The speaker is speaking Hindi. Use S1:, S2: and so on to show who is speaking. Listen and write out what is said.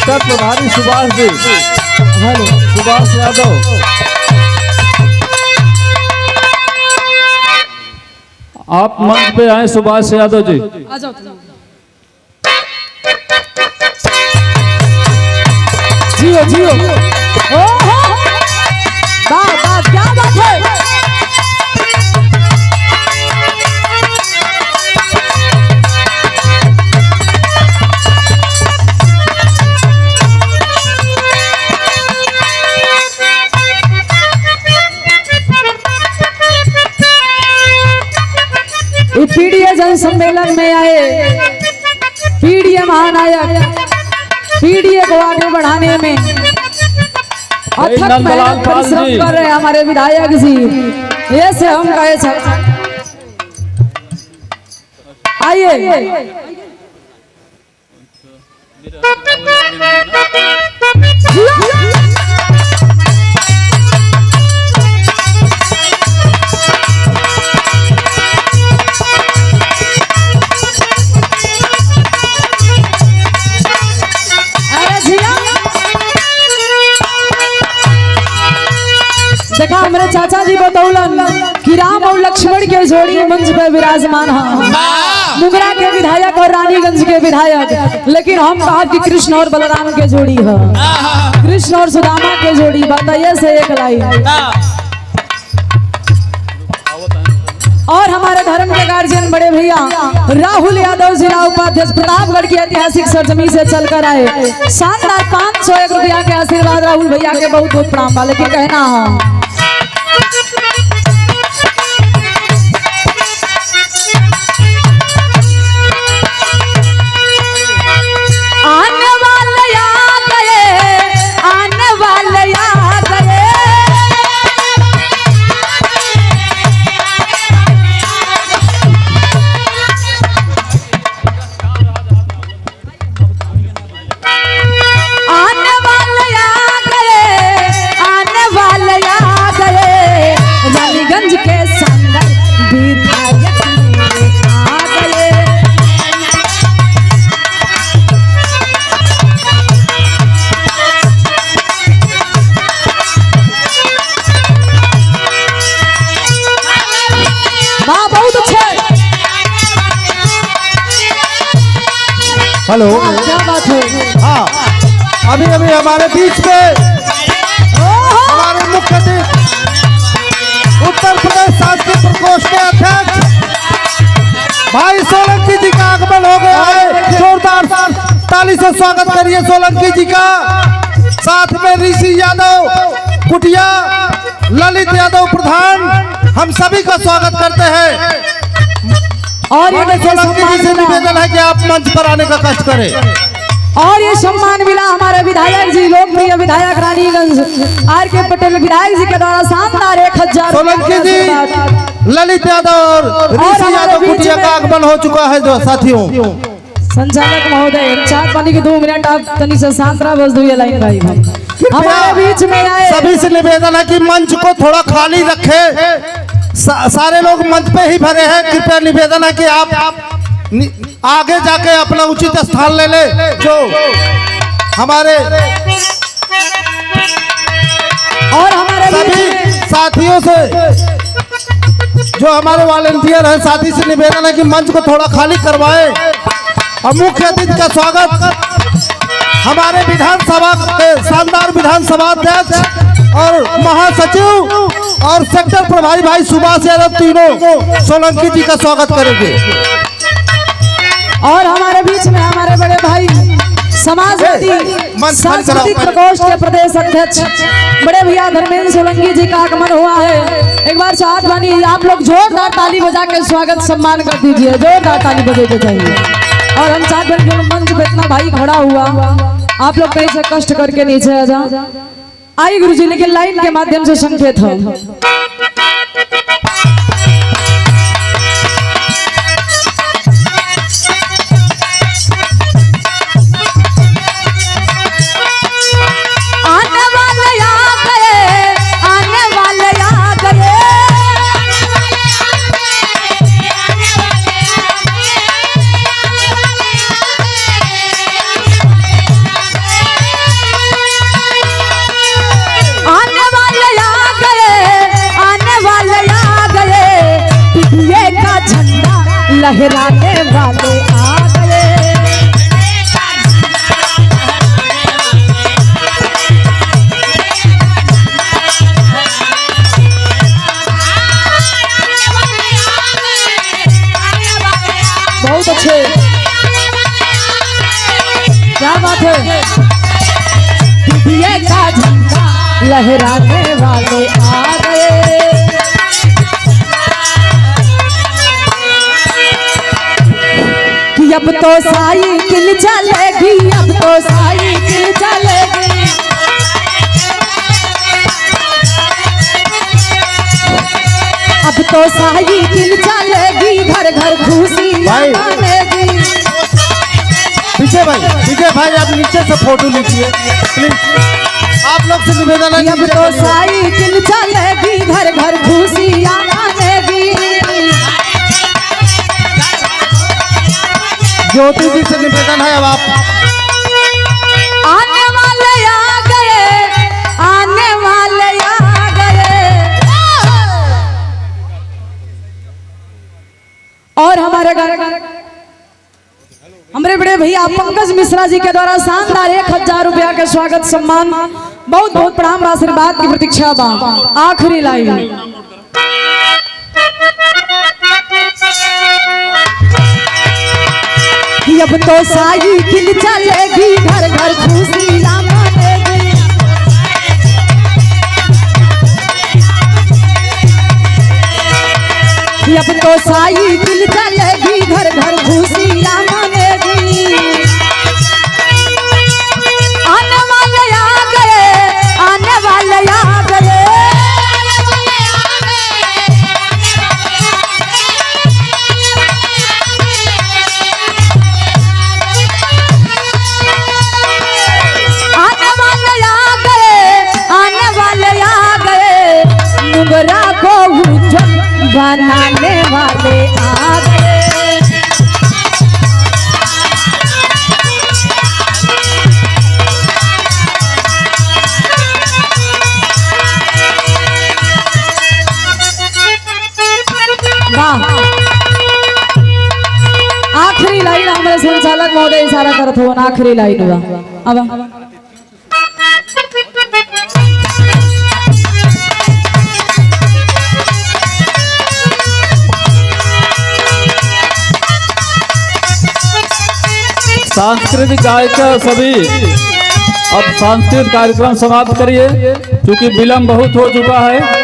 S1: सेक्टर प्रभारी सुभाष जी, हेलो सुभाष यादव। आप मंच पे आए सुभाष यादव जी।
S2: आ जाओ। जियो जियो। ओहो वाह वाह क्या बात है। पीडीए जन सम्मेलन में आए पीडीए महानायक, पीडीए को आगे बढ़ाने में अथक मेहनत परिश्रम कर रहे हमारे विधायक जी। ये से हम कहे सकते। आइए देखा हमारे चाचा जी बतौलन कि राम और लक्ष्मण के जोड़ी मंच पे विराजमान है, मुंगरा के विधायक और रानीगंज के विधायक। लेकिन हम कहा कि कृष्ण और बलराम के जोड़ी है, कृष्ण और सुदामा के जोड़ी। बताइए से एक लाइन। और हमारे धर्म के गार्जियन बड़े भैया राहुल यादव जिला उपाध्यक्ष प्रतापगढ़ की ऐतिहासिक सरजमी से चलकर आए। शानदार 501 रुपया के आशीर्वाद राहुल भैया के बहुत बहुत प्रणाम। वाले की कहना है
S1: हेलो
S2: क्या बात है।
S1: हाँ अभी अभी हमारे बीच में हमारे मुख्य अतिथि उत्तर प्रदेश सांस्कृतिक प्रकोष्ठ के अध्यक्ष भाई सोलंकी जी का आगमन हो गया है। जोरदार ताली से स्वागत करिए सोलंकी जी का। साथ में ऋषि यादव कुटिया, ललित यादव प्रधान, हम सभी का स्वागत करते हैं।
S2: और ये
S1: सोलंकी जी से निवेदन है कि आप मंच पर आने का कष्ट करें।
S2: और ये सम्मान मिला हमारे विधायक जी, लोकप्रिय विधायक रानीगंज आर के पटेल विधायक जी के द्वारा शानदार 1000
S1: सोलंकी जी, ललित यादव और ऋषि यादव कुटिया का आगमन हो चुका है। जो साथियों
S2: संचालक महोदय चाय पानी के 2 मिनट आप तनी से शांत रहा। बस 2 लाइन भाई हमारे बीच में आए।
S1: सभी से निवेदन है कि मंच को थोड़ा खाली रखे। सारे लोग मंच पे ही भरे हैं। कृपया निवेदन है कि आप आगे जाके अपना उचित स्थान ले ले। जो हमारे
S2: और हमारे
S1: सभी साथियों से, जो हमारे वॉलंटियर हैं, साथी से निवेदन है कि मंच को थोड़ा खाली करवाएं। और मुख्य अतिथि का स्वागत हमारे विधानसभा के शानदार विधानसभा अध्यक्ष और महासचिव और सेक्टर प्रभारी भाई सुभाष यादव, तीनों सोलंकी जी का स्वागत करेंगे।
S2: और हमारे बीच में हमारे बड़े भाई समाजवादी सांस्कृतिक प्रकोष्ठ के प्रदेश अध्यक्ष बड़े भैया धर्मेंद्र सोलंकी जी का आगमन हुआ है। एक बार चाहत बानी आप लोग जोरदार ताली बजा के स्वागत सम्मान कर दीजिए। जोरदार ताली बजे के चाहिए। और हम चाहते हैं कि मंच पे इतना भाई खड़ा हुआ, आप लोग कहीं से कष्ट करके नीचे आ जाओ। आई गुरुजी, लेकिन लाइन के माध्यम से संकेत हो। लहराने वाले आ गए। बहुत अच्छे, क्या बात है। दिए का झंडा लहराने वाले आ गए। कि अब तो साइकिल चलेगी, अब तो साइकिल चलेगी। अब तो साइकिल चलेगी, घर घर खुशियाँ मनेगी।
S1: विजय भाई आप नीचे से फोटो लीजिए प्लीज, आप लोग से निवेदन है।
S2: अब तो साइकिल चलेगी, घर घर खुशियाँ मनेगी।
S1: ज्योति जी से निवेदन है, अब आप
S2: आने वाले आ गए, आने वाले आ गए। और हमारे घर हमारे बड़े भैया पंकज मिश्रा जी के द्वारा शानदार 1000 रुपया के स्वागत सम्मान, बहुत बहुत प्रणाम, आशीर्वाद की प्रतीक्षा बा। आखिरी लाइन। अब तो साइकिल चलेगी, घर घर खुशियाँ मनेगी। अब तो साइकिल चलेगी, घर घर खुशियाँ मनेगी। आने वाले आ गए, आने वाले आ गए। आने वाले आ गए, आने वाले आ गए। मुंगरा को उज्जवल बनाने वाले आ गए। वाह, आखिरी लाइन हमारे संचालक महोदय इशारा करत हो, आखिरी लाइन हुआ। अब
S3: सांस्कृतिक गायक सभी अब सांस्कृतिक कार्यक्रम समाप्त करिए, क्योंकि विलंब बहुत हो चुका है।